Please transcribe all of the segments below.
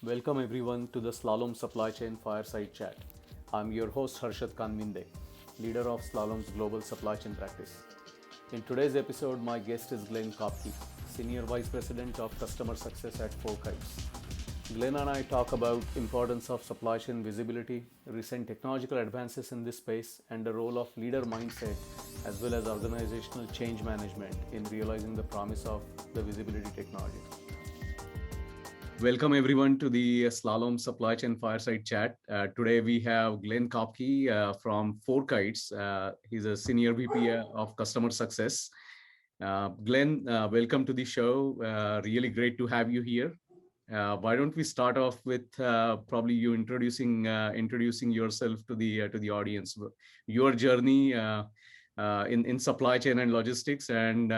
Welcome everyone to the Slalom Supply Chain Fireside Chat. I'm your host Harshad Kanvinde, leader of Slalom's global supply chain practice. In today's episode, my guest is Glenn Koepke, Senior Vice President of Customer Success at FourKites. Glenn and I talk about importance of supply chain visibility, recent technological advances in this space, and the role of leader mindset as well as organizational change management in realizing the promise of the visibility technology. Welcome everyone to the Slalom Supply Chain Fireside Chat. Today we have Glenn Koepke from FourKites. He's a Senior VP of Customer Success. Glenn, welcome to the show. Really great to have you here. Why don't we start off with probably you introducing yourself to the audience, your journey in supply chain and logistics, and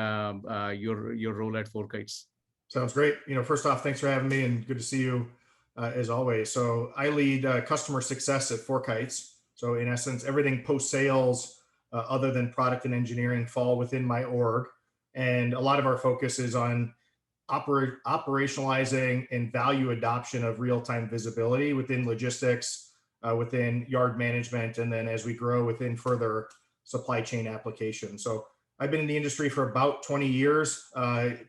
your role at FourKites. Sounds great. First off, thanks for having me and good to see you as always. So I lead customer success at FourKites. So in essence, everything post-sales other than product and engineering fall within my org. And a lot of our focus is on operationalizing and value adoption of real-time visibility within logistics, within yard management, and then as we grow within further supply chain applications. So I've been in the industry for about 20 years,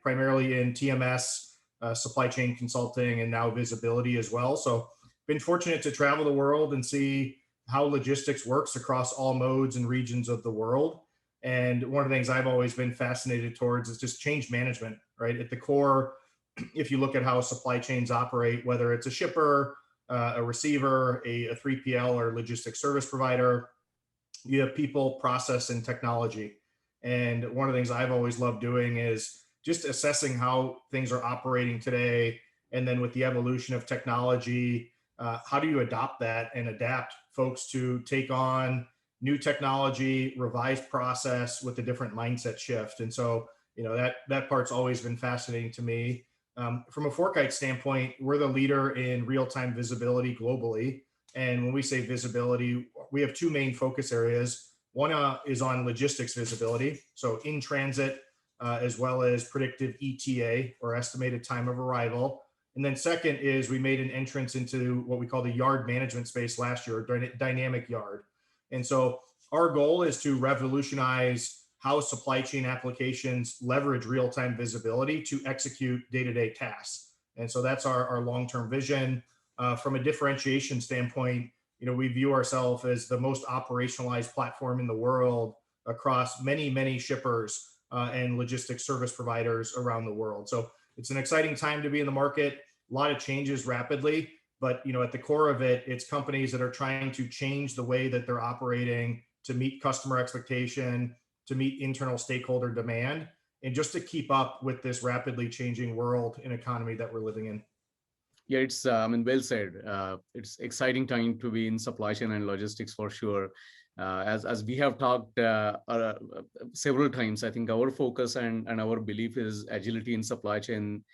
primarily in TMS, supply chain consulting, and now visibility as well. So been fortunate to travel the world and see how logistics works across all modes and regions of the world. And one of the things I've always been fascinated towards is just change management, right? At the core, if you look at how supply chains operate, whether it's a shipper, a receiver, a 3PL or logistics service provider, you have people, process, and technology. And one of the things I've always loved doing is just assessing how things are operating today. And then with the evolution of technology, how do you adopt that and adapt folks to take on new technology, revised process with a different mindset shift? And so, that part's always been fascinating to me. From a FourKites standpoint, we're the leader in real-time visibility globally. And when we say visibility, we have two main focus areas. One is on logistics visibility, so in transit, as well as predictive ETA, or estimated time of arrival. And then second is we made an entrance into what we call the yard management space last year, dynamic yard. And so our goal is to revolutionize how supply chain applications leverage real-time visibility to execute day-to-day tasks. And so that's our long-term vision. From a differentiation standpoint, we view ourselves as the most operationalized platform in the world across many, many shippers and logistics service providers around the world. So it's an exciting time to be in the market. A lot of changes rapidly, but at the core of it, it's companies that are trying to change the way that they're operating to meet customer expectation, to meet internal stakeholder demand, and just to keep up with this rapidly changing world and economy that we're living in. Yeah, it's well said. It's exciting time to be in supply chain and logistics for sure. As we have talked several times, I think our focus and our belief is agility in supply chain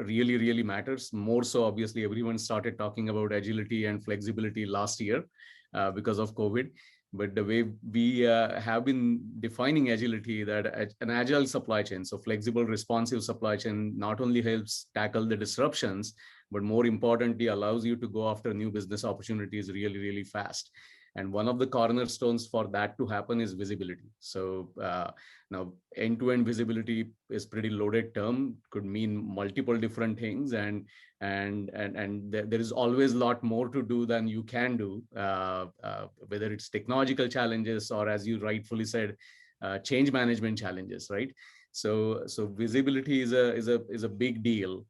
really matters. More so, obviously, everyone started talking about agility and flexibility last year because of COVID. But the way we have been defining agility, that an agile supply chain, so flexible, responsive supply chain, not only helps tackle the disruptions, but more importantly, allows you to go after new business opportunities really fast. And one of the cornerstones for that to happen is visibility. So now end-to-end visibility is pretty loaded term, could mean multiple different things. And there is always a lot more to do than you can do, whether it's technological challenges or, as you rightfully said, change management challenges, right? So visibility is a big deal.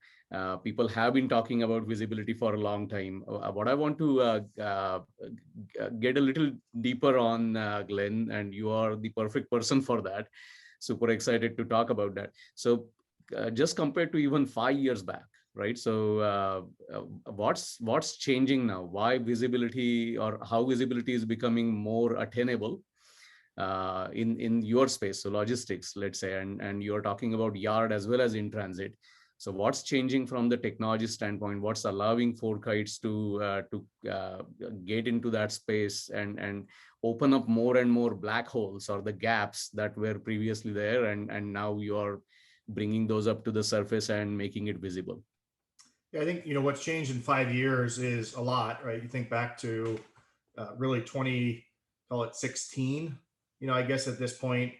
People have been talking about visibility for a long time. What I want to get a little deeper on, Glenn, and you are the perfect person for that. Super excited to talk about that. So just compared to even 5 years back, right? So what's changing now? Why visibility, or how visibility is becoming more attainable in your space, so logistics, let's say, and you're talking about yard as well as in transit. So what's changing from the technology standpoint? What's allowing FourKites to get into that space and open up more and more black holes, or the gaps that were previously there, and now you are bringing those up to the surface and making it visible? Yeah, I think, what's changed in 5 years is a lot, right? You think back to really 20, call it 16. I guess at this point,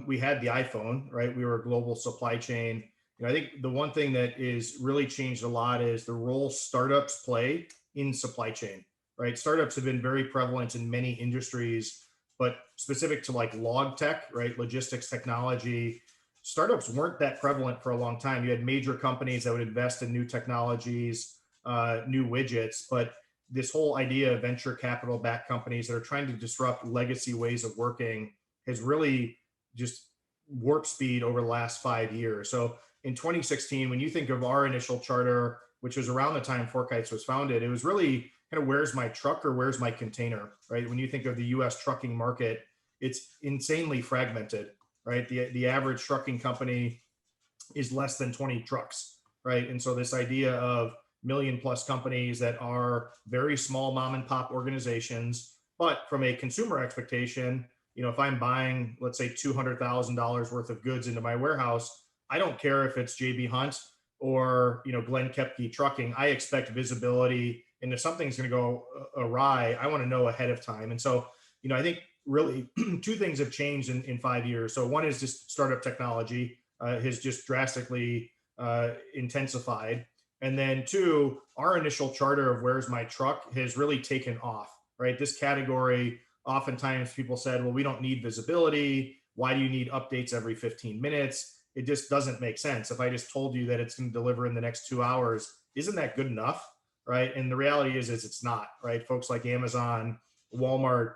we had the iPhone, right? We were a global supply chain. I think the one thing that is really changed a lot is the role startups play in supply chain, right? Startups have been very prevalent in many industries, but specific to like log tech, right? Logistics technology, startups weren't that prevalent for a long time. You had major companies that would invest in new technologies, new widgets, but this whole idea of venture capital backed companies that are trying to disrupt legacy ways of working has really just warp speed over the last 5 years. So in 2016, when you think of our initial charter, which was around the time FourKites was founded, it was really kind of where's my truck or where's my container, right? When you think of the US trucking market, it's insanely fragmented, right? The average trucking company is less than 20 trucks, right? And so this idea of million plus companies that are very small mom and pop organizations, but from a consumer expectation, if I'm buying, let's say $200,000 worth of goods into my warehouse, I don't care if it's JB Hunt or, Glenn Koepke trucking. I expect visibility. And if something's going to go awry, I want to know ahead of time. And so, I think really two things have changed in 5 years. So one is just startup technology has just drastically intensified. And then two, our initial charter of where's my truck has really taken off, right? This category, oftentimes people said, well, we don't need visibility. Why do you need updates every 15 minutes? It just doesn't make sense. If I just told you that it's going to deliver in the next 2 hours, isn't that good enough? Right. And the reality is it's not, right? Folks like Amazon, Walmart,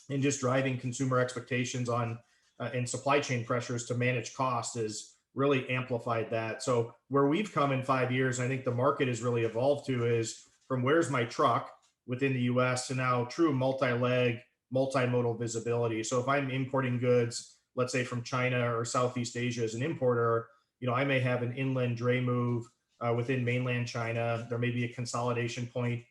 and just driving consumer expectations on and supply chain pressures to manage cost is really amplified that. So where we've come in 5 years, I think the market has really evolved to is from where's my truck within the US to now true multi-leg, multimodal visibility. So if I'm importing goods, let's say from China or Southeast Asia as an importer, I may have an inland dray move within mainland China. There may be a consolidation point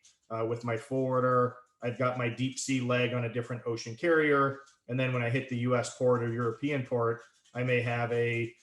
with my forwarder. I've got my deep sea leg on a different ocean carrier. And then when I hit the US port or European port, I may have a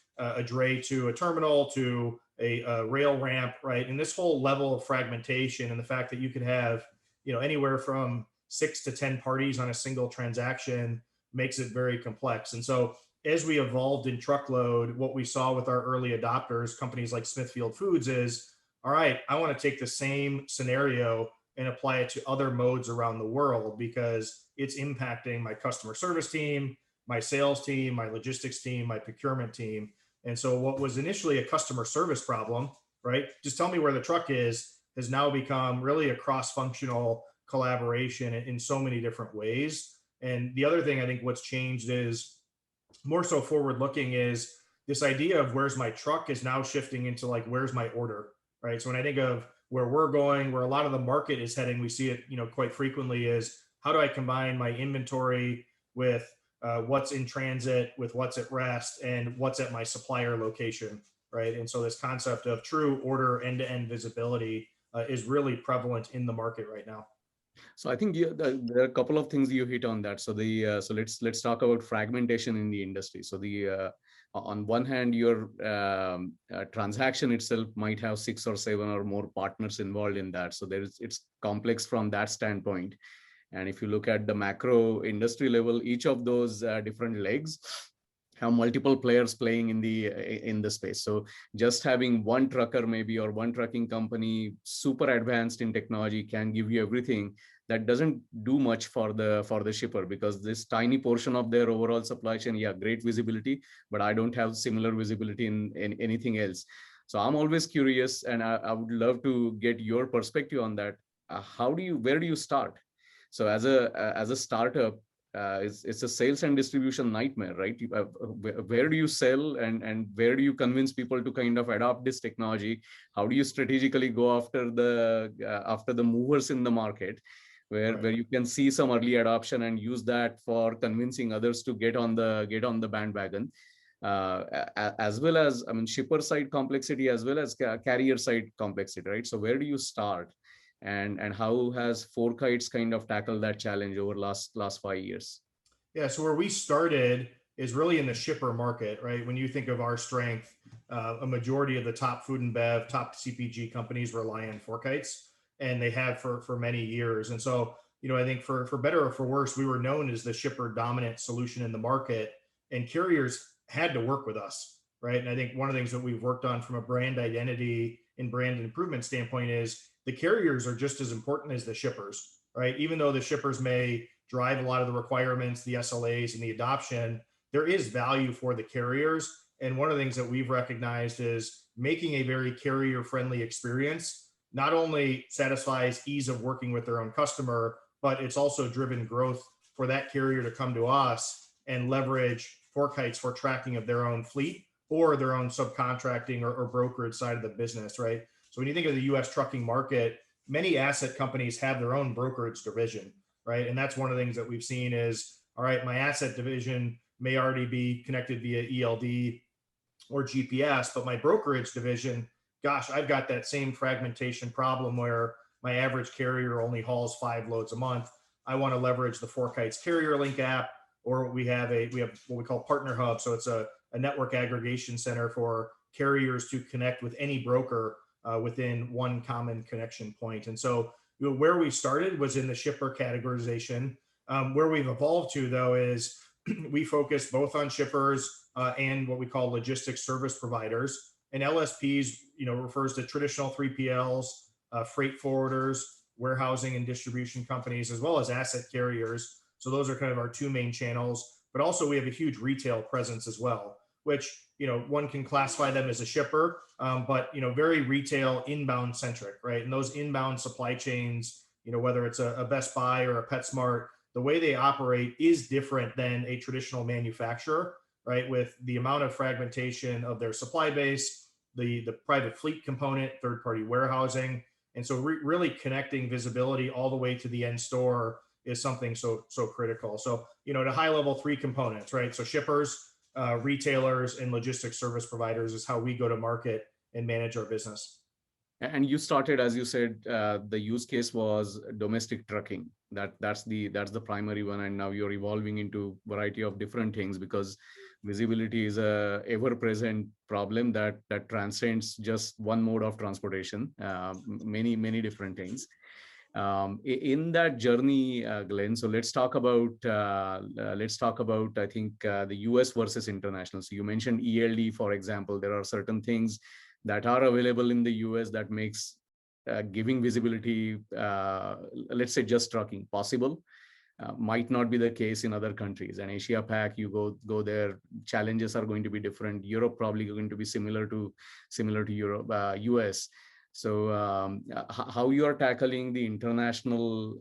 dray to a terminal to a rail ramp, right? And this whole level of fragmentation and the fact that you could have, anywhere from 6 to 10 parties on a single transaction makes it very complex. And so as we evolved in truckload, what we saw with our early adopters, companies like Smithfield Foods is, all right, I want to take the same scenario and apply it to other modes around the world because it's impacting my customer service team, my sales team, my logistics team, my procurement team. And so what was initially a customer service problem, right? Just tell me where the truck is, has now become really a cross-functional collaboration in so many different ways. And the other thing I think what's changed is more so forward-looking is this idea of where's my truck is now shifting into like, where's my order, right? So when I think of where we're going, where a lot of the market is heading, we see it, quite frequently is how do I combine my inventory with what's in transit, with what's at rest, and what's at my supplier location, right? And so this concept of true order end-to-end visibility is really prevalent in the market right now. So I think there are a couple of things you hit on that. So let's talk about fragmentation in the industry. So on one hand, your transaction itself might have 6 or 7 or more partners involved in that. So it's complex from that standpoint. And if you look at the macro industry level, each of those different legs have multiple players playing in the space. So just having one trucker maybe or one trucking company super advanced in technology can give you everything. That doesn't do much for the shipper because this tiny portion of their overall supply chain, yeah, great visibility, but I don't have similar visibility in anything else. So I'm always curious, and I would love to get your perspective on that. Where do you start? So as a startup, it's a sales and distribution nightmare, right? Where do you sell and where do you convince people to kind of adopt this technology? How do you strategically go after the movers in the market, where you can see some early adoption and use that for convincing others to get on the bandwagon, as well as shipper side complexity as well as carrier side complexity, right? So where do you start? And how has FourKites kind of tackled that challenge over last 5 years? Yeah, so where we started is really in the shipper market, right? When you think of our strength, a majority of the top food and bev, top CPG companies rely on FourKites, and they have for many years. And so, I think for better or for worse, we were known as the shipper dominant solution in the market, and carriers had to work with us, right? And I think one of the things that we've worked on from a brand identity and brand improvement standpoint is the carriers are just as important as the shippers, right? Even though the shippers may drive a lot of the requirements, the SLAs, and the adoption, there is value for the carriers. And one of the things that we've recognized is making a very carrier-friendly experience not only satisfies ease of working with their own customer, but it's also driven growth for that carrier to come to us and leverage FourKites for tracking of their own fleet or their own subcontracting or brokerage side of the business, right? So when you think of the US trucking market, many asset companies have their own brokerage division, right? And that's one of the things that we've seen is, all right, my asset division may already be connected via ELD or GPS, but my brokerage division, gosh, I've got that same fragmentation problem where my average carrier only hauls 5 loads a month. I want to leverage the FourKites Carrier Link app, or we have what we call Partner Hub. So it's a network aggregation center for carriers to connect with any broker within one common connection point. And so where we started was in the shipper categorization. Where we've evolved to, though, is we focus both on shippers and what we call logistics service providers. And LSPs, refers to traditional 3PLs, freight forwarders, warehousing and distribution companies, as well as asset carriers. So those are kind of our two main channels. But also we have a huge retail presence as well, which, one can classify them as a shipper, but, very retail inbound centric, right? And those inbound supply chains, whether it's a Best Buy or a PetSmart, the way they operate is different than a traditional manufacturer, right? With the amount of fragmentation of their supply base, the private fleet component, third-party warehousing. And so really connecting visibility all the way to the end store is something so critical. So, at a high level, 3 components, right? So shippers, retailers, and logistics service providers is how we go to market and manage our business. And you started, as you said, the use case was domestic trucking. That's the primary one, and now you're evolving into a variety of different things because visibility is a ever-present problem that transcends just one mode of transportation. Many different things. In that journey, Glenn. So let's talk about I think the US versus international. So you mentioned ELD, for example. There are certain things that are available in the US that makes giving visibility, let's say just trucking, possible. Might not be the case in other countries. And Asia Pac, you go there, challenges are going to be different. Europe probably going to be similar to Europe, US. So how you are tackling the international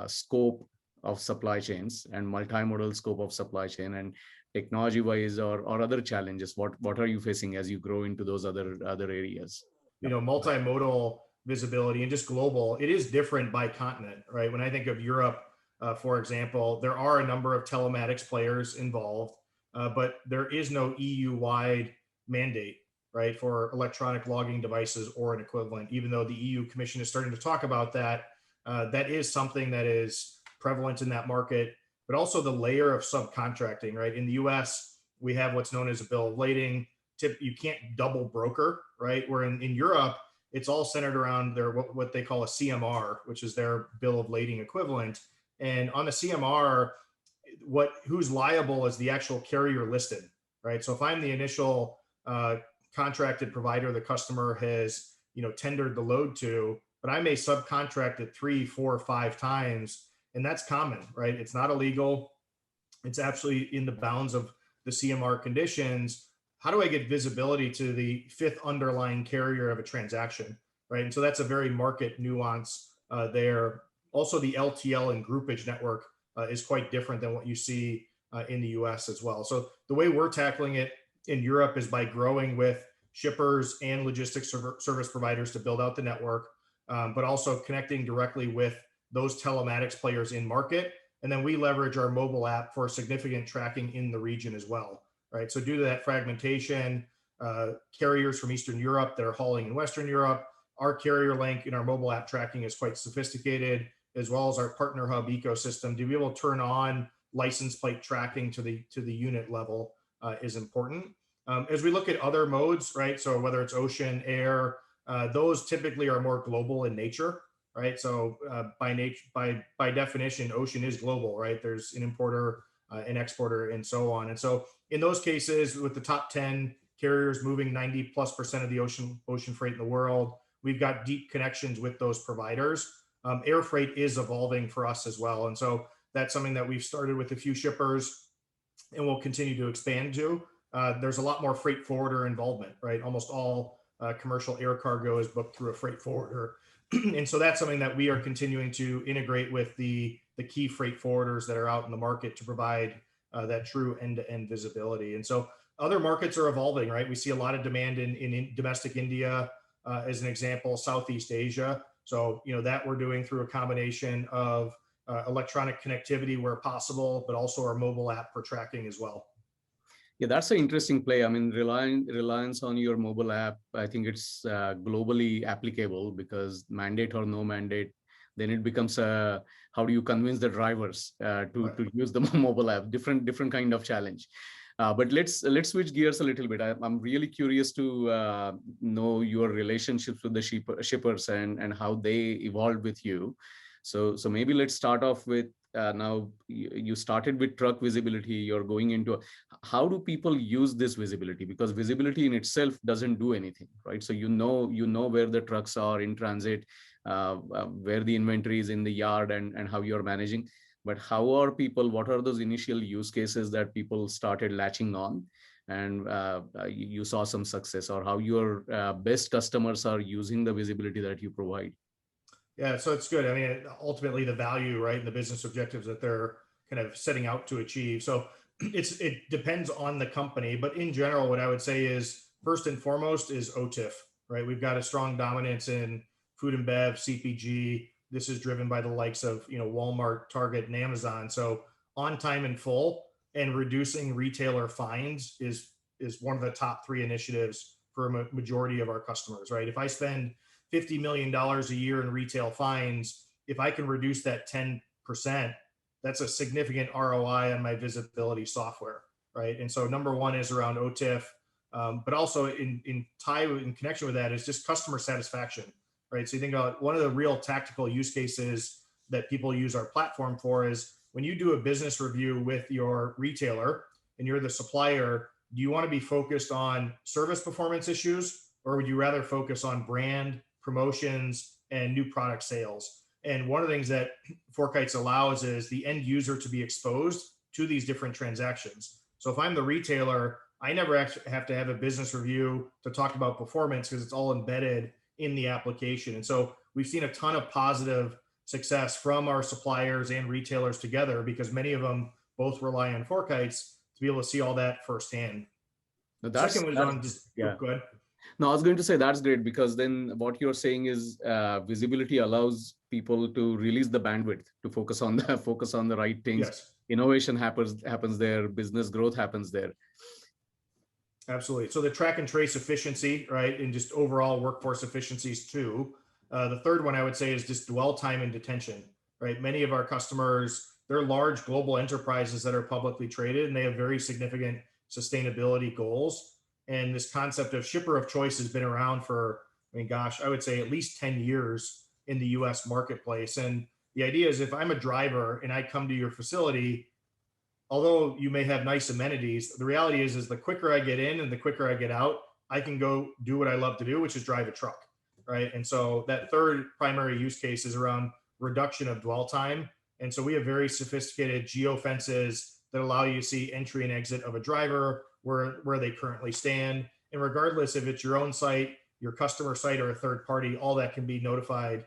scope of supply chains and multimodal scope of supply chain and technology wise or other challenges, what are you facing as you grow into those other areas? Multimodal visibility and just global, it is different by continent, right? When I think of Europe, for example, there are a number of telematics players involved, but there is no EU-wide mandate, right, for electronic logging devices or an equivalent, even though the EU Commission is starting to talk about that. That is something that is prevalent in that market, but also the layer of subcontracting, right? In the US, we have what's known as a bill of lading. You can't double broker, right? Where in Europe, it's all centered around their what they call a CMR, which is their bill of lading equivalent. And on the CMR, who's liable is the actual carrier listed, right? So if I'm the initial contracted provider the customer has, tendered the load to, but I may subcontract it 3, 4, 5 times, and that's common, right? It's not illegal. It's absolutely in the bounds of the CMR conditions. How do I get visibility to the 5th underlying carrier of a transaction, right? And so that's a very market nuance there. Also, the LTL and groupage network is quite different than what you see in the US as well. So the way we're tackling it in Europe is by growing with shippers and logistics service providers to build out the network, but also connecting directly with those telematics players in market. And then we leverage our mobile app for significant tracking in the region as well, right? So due to that fragmentation, carriers from Eastern Europe that are hauling in Western Europe, our carrier link in our mobile app tracking is quite sophisticated, as well as our Partner Hub ecosystem to be able to turn on license plate tracking to the unit level is important. As we look at other modes, right? So whether it's ocean, air, those typically are more global in nature, right? So by definition, ocean is global, right? There's an importer, an exporter, and so on. And so in those cases, with the top 10 carriers moving 90+% of the ocean freight in the world, we've got deep connections with those providers. Air freight is evolving for us as well. And so that's something that we've started with a few shippers and we'll continue to expand to. There's a lot more freight forwarder involvement, right? Almost all commercial air cargo is booked through a freight forwarder. And so that's something that we are continuing to integrate with the key freight forwarders that are out in the market to provide that true end-to-end visibility. And so other markets are evolving, right? We see a lot of demand in domestic India, as an example, Southeast Asia. So, that we're doing through a combination of electronic connectivity where possible, but also our mobile app for tracking as well. Yeah, that's an interesting play. I mean, reliance on your mobile app, I think it's globally applicable, because mandate or no mandate, then it becomes how do you convince the drivers to use the mobile app? Different kind of challenge. But let's switch gears a little bit. I'm really curious to know your relationships with the shippers and how they evolved with you. So maybe let's start off with now you started with truck visibility. You're going into how do people use this visibility? Because visibility in itself doesn't do anything, right? So you know where the trucks are in transit, where the inventory is in the yard, and how you're managing. But what are those initial use cases that people started latching on, and you saw some success, or how your best customers are using the visibility that you provide? Yeah, so it's good. I mean, ultimately the value, right, and the business objectives that they're kind of setting out to achieve. So it depends on the company, but in general, what I would say is first and foremost is OTIF, right? We've got a strong dominance in food and bev, CPG. This is driven by the likes of Walmart, Target, and Amazon. So on time and full and reducing retailer fines is one of the top 3 initiatives for a majority of our customers, right? If I spend $50 million a year in retail fines, if I can reduce that 10%, that's a significant ROI on my visibility software, right? And so number 1 is around OTIF, but also in connection with that is just customer satisfaction, right? So you think about one of the real tactical use cases that people use our platform for is when you do a business review with your retailer and you're the supplier, do you want to be focused on service performance issues, or would you rather focus on brand, promotions, and new product sales? And one of the things that FourKites allows is the end user to be exposed to these different transactions. So if I'm the retailer, I never actually have to have a business review to talk about performance because it's all embedded in the application. And so we've seen a ton of positive success from our suppliers and retailers together, because many of them both rely on FourKites to be able to see all that firsthand. Second was on just, yeah. Go ahead. No, I was going to say that's great, because then what you're saying is visibility allows people to release the bandwidth to focus on the right things. Yes. Innovation happens there. Business growth happens there. Absolutely. So the track and trace efficiency, right, and just overall workforce efficiencies too. The third one I would say is just dwell time and detention, right? Many of our customers, they're large global enterprises that are publicly traded, and they have very significant sustainability goals. And this concept of shipper of choice has been around for, I would say at least 10 years in the US marketplace. And the idea is if I'm a driver and I come to your facility, although you may have nice amenities, the reality is the quicker I get in and the quicker I get out, I can go do what I love to do, which is drive a truck, right? And so that third primary use case is around reduction of dwell time. And so we have very sophisticated geofences that allow you to see entry and exit of a driver, where they currently stand. And regardless if it's your own site, your customer site, or a third party, all that can be notified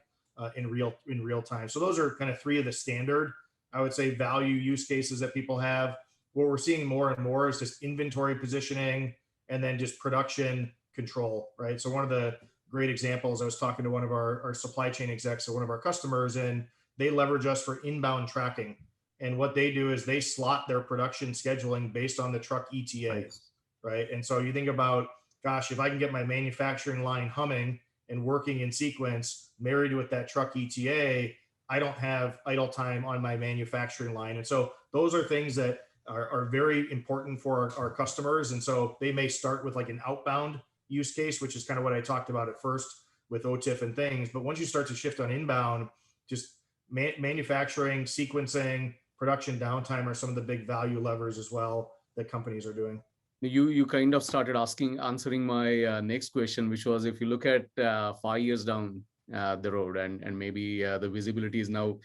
in real time. So those are kind of 3 of the standard, I would say, value use cases that people have. What we're seeing more and more is just inventory positioning and then just production control, right? So one of the great examples, I was talking to one of our supply chain execs at one of our customers, and they leverage us for inbound tracking. And what they do is they slot their production scheduling based on the truck ETA, nice. Right? And so you think about, gosh, if I can get my manufacturing line humming and working in sequence, married with that truck ETA, I don't have idle time on my manufacturing line. And so those are things that are very important for our customers. And so they may start with like an outbound use case, which is kind of what I talked about at first with OTIF and things. But once you start to shift on inbound, just manufacturing, sequencing, production downtime are some of the big value levers as well that companies are doing. You kind of started answering my next question, which was, if you look at 5 years down the road, and maybe the visibility is now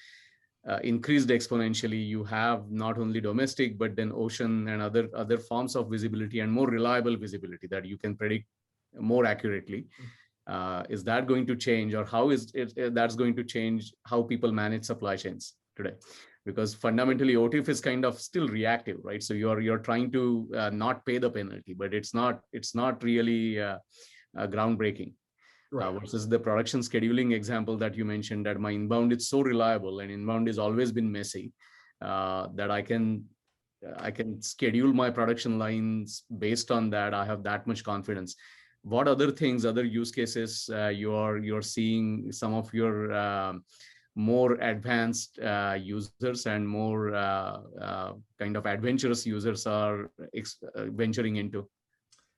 increased exponentially. You have not only domestic, but then ocean and other forms of visibility, and more reliable visibility that you can predict more accurately. Is that going to change, or how is it that's going to change how people manage supply chains today? Because fundamentally OTIF is kind of still reactive, right? So you're trying to not pay the penalty, but it's not really groundbreaking. Right. Versus the production scheduling example that you mentioned, that my inbound is so reliable, and inbound has always been messy, that I can schedule my production lines based on that. I have that much confidence. What other things, other use cases you're seeing some of your more advanced users and more kind of adventurous users are venturing into?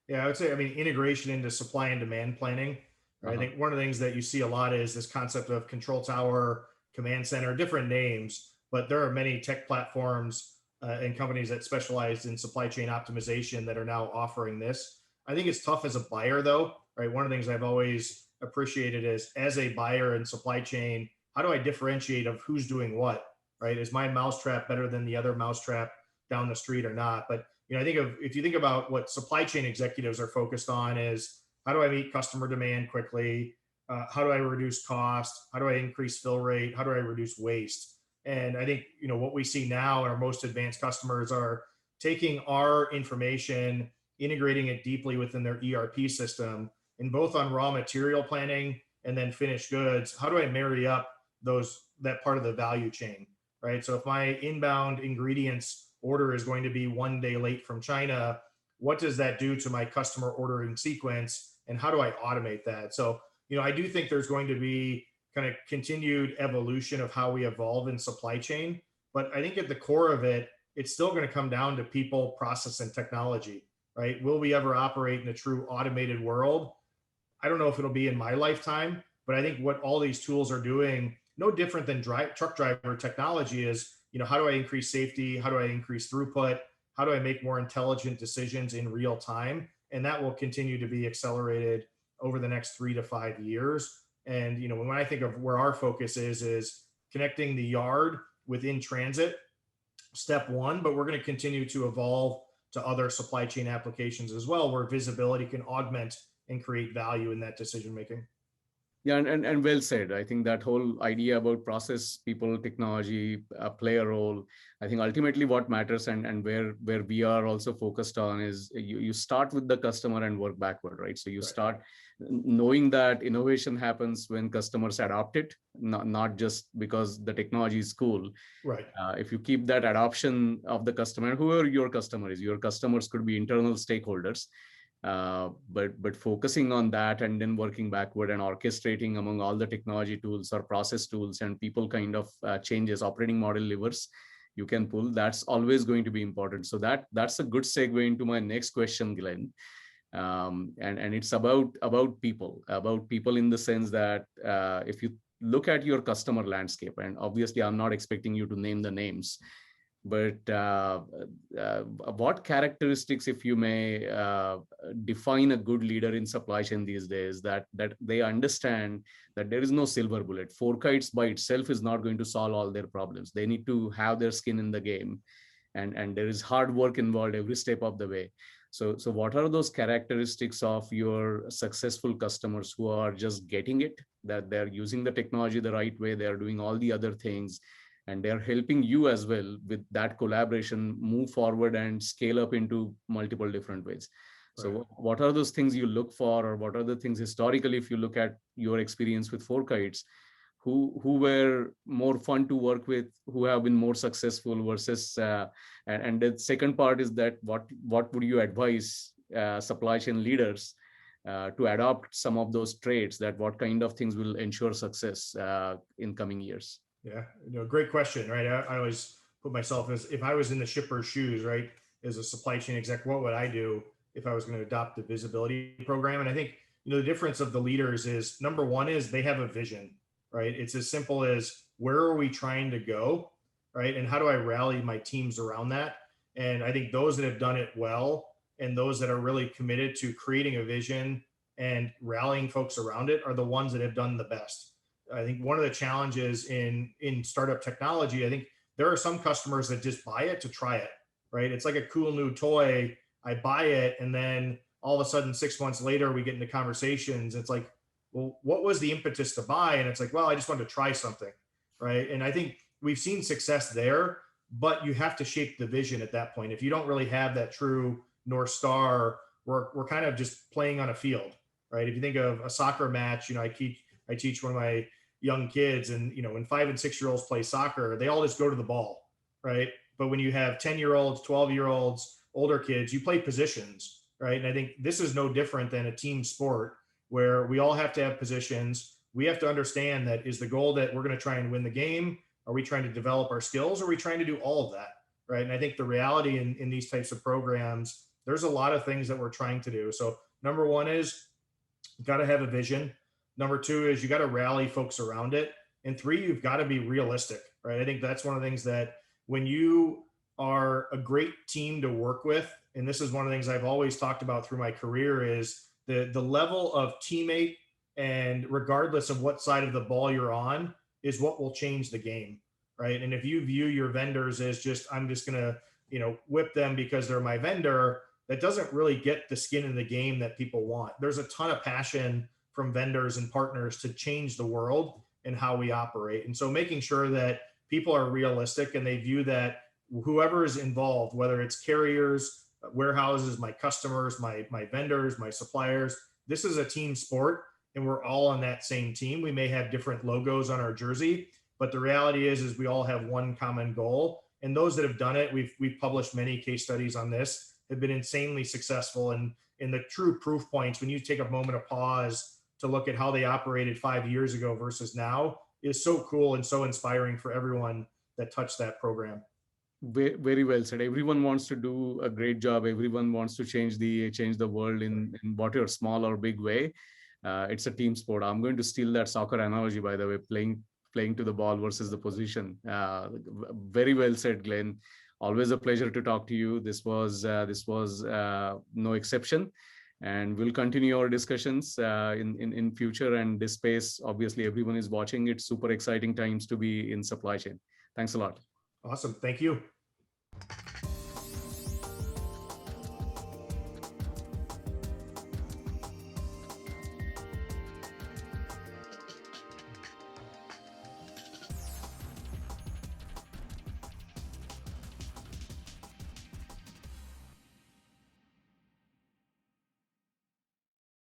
Yeah, I would say, I mean, integration into supply and demand planning. Right? I think one of the things that you see a lot is this concept of control tower, command center, different names, but there are many tech platforms and companies that specialize in supply chain optimization that are now offering this. I think it's tough as a buyer though, right? One of the things I've always appreciated is, as a buyer in supply chain, how do I differentiate of who's doing what, right? Is my mousetrap better than the other mousetrap down the street or not? But I think if you think about what supply chain executives are focused on is, how do I meet customer demand quickly? How do I reduce cost? How do I increase fill rate? How do I reduce waste? And I think what we see now, our most advanced customers are taking our information, integrating it deeply within their ERP system, and both on raw material planning and then finished goods. How do I marry up that part of the value chain, right? So if my inbound ingredients order is going to be 1 day late from China, what does that do to my customer ordering sequence, and how do I automate that? So, I do think there's going to be kind of continued evolution of how we evolve in supply chain, but I think at the core of it, it's still going to come down to people, process, and technology, right? Will we ever operate in a true automated world? I don't know if it'll be in my lifetime, but I think what all these tools are doing, no different than truck driver technology, is, how do I increase safety? How do I increase throughput? How do I make more intelligent decisions in real time? And that will continue to be accelerated over the next 3 to 5 years. And when I think of where our focus is connecting the yard within transit, step one, but we're going to continue to evolve to other supply chain applications as well, where visibility can augment and create value in that decision making. Yeah, and well said. I think that whole idea about process, people, technology play a role. I think ultimately what matters, and where we are also focused on, is you start with the customer and work backward, right? So you start knowing that innovation happens when customers adopt it, not just because the technology is cool. Right. If you keep that adoption of the customer, whoever your customer is, your customers could be internal stakeholders. But focusing on that and then working backward and orchestrating among all the technology tools or process tools and people kind of changes, operating model levers you can pull, that's always going to be important. So that's a good segue into my next question, Glenn. And it's about people in the sense that if you look at your customer landscape, and obviously I'm not expecting you to name the names, but what characteristics, if you may, define a good leader in supply chain these days, that they understand that there is no silver bullet. FourKites by itself is not going to solve all their problems. They need to have their skin in the game, and there is hard work involved every step of the way. So what are those characteristics of your successful customers who are just getting it, that they're using the technology the right way, they're doing all the other things, and they're helping you as well with that collaboration move forward and scale up into multiple different ways? So Right. what are those things you look for, or what are the things historically, if you look at your experience with FourKites, who were more fun to work with, who have been more successful versus, and the second part is that what would you advise supply chain leaders to adopt some of those traits, that what kind of things will ensure success in coming years? Yeah, great question, right? I always put myself as, if I was in the shipper's shoes, right, as a supply chain exec, what would I do if I was going to adopt the visibility program? And I think, the difference of the leaders is, number one is they have a vision, right? It's as simple as, where are we trying to go, right? And how do I rally my teams around that? And I think those that have done it well, and those that are really committed to creating a vision and rallying folks around it, are the ones that have done the best. I think one of the challenges in startup technology, I think there are some customers that just buy it to try it, right? It's like a cool new toy. I buy it, and then all of a sudden 6 months later we get into conversations. It's like, well, what was the impetus to buy? And it's like, well, I just wanted to try something, right? And I think we've seen success there, but you have to shape the vision at that point. If you don't really have that true North Star, we're kind of just playing on a field, right? If you think of a soccer match, I teach one of my young kids, and when 5 and 6 year olds play soccer, they all just go to the ball, right? But when you have 10-year-olds, 12-year-olds, older kids, you play positions, right? And I think this is no different than a team sport, where we all have to have positions. We have to understand that, is the goal that we're going to try and win the game? Are we trying to develop our skills? Or are we trying to do all of that, right? And I think the reality in these types of programs, there's a lot of things that we're trying to do. So number one is, you got to have a vision. Number two is, you got to rally folks around it. And three, you've got to be realistic, right? I think that's one of the things that, when you are a great team to work with, and this is one of the things I've always talked about through my career, is the level of teammate, and regardless of what side of the ball you're on, is what will change the game, right? And if you view your vendors as just, I'm just going to, whip them because they're my vendor, that doesn't really get the skin in the game that people want. There's a ton of passion from vendors and partners to change the world and how we operate. And so making sure that people are realistic, and they view that whoever is involved, whether it's carriers, warehouses, my customers, my vendors, my suppliers, this is a team sport, and we're all on that same team. We may have different logos on our jersey, but the reality is we all have one common goal. And those that have done it, we've published many case studies on this, have been insanely successful. And in the true proof points, when you take a moment of pause to look at how they operated 5 years ago versus now, is so cool and so inspiring for everyone that touched that program. Very well said. Everyone wants to do a great job. Everyone wants to change the world in whatever small or big way. It's a team sport. I'm going to steal that soccer analogy, by the way, playing to the ball versus the position. Very well said, Glenn. Always a pleasure to talk to you. This was no exception, and we'll continue our discussions in future. And this space, obviously, everyone is watching. It's super exciting times to be in supply chain. Thanks a lot. Awesome. Thank you.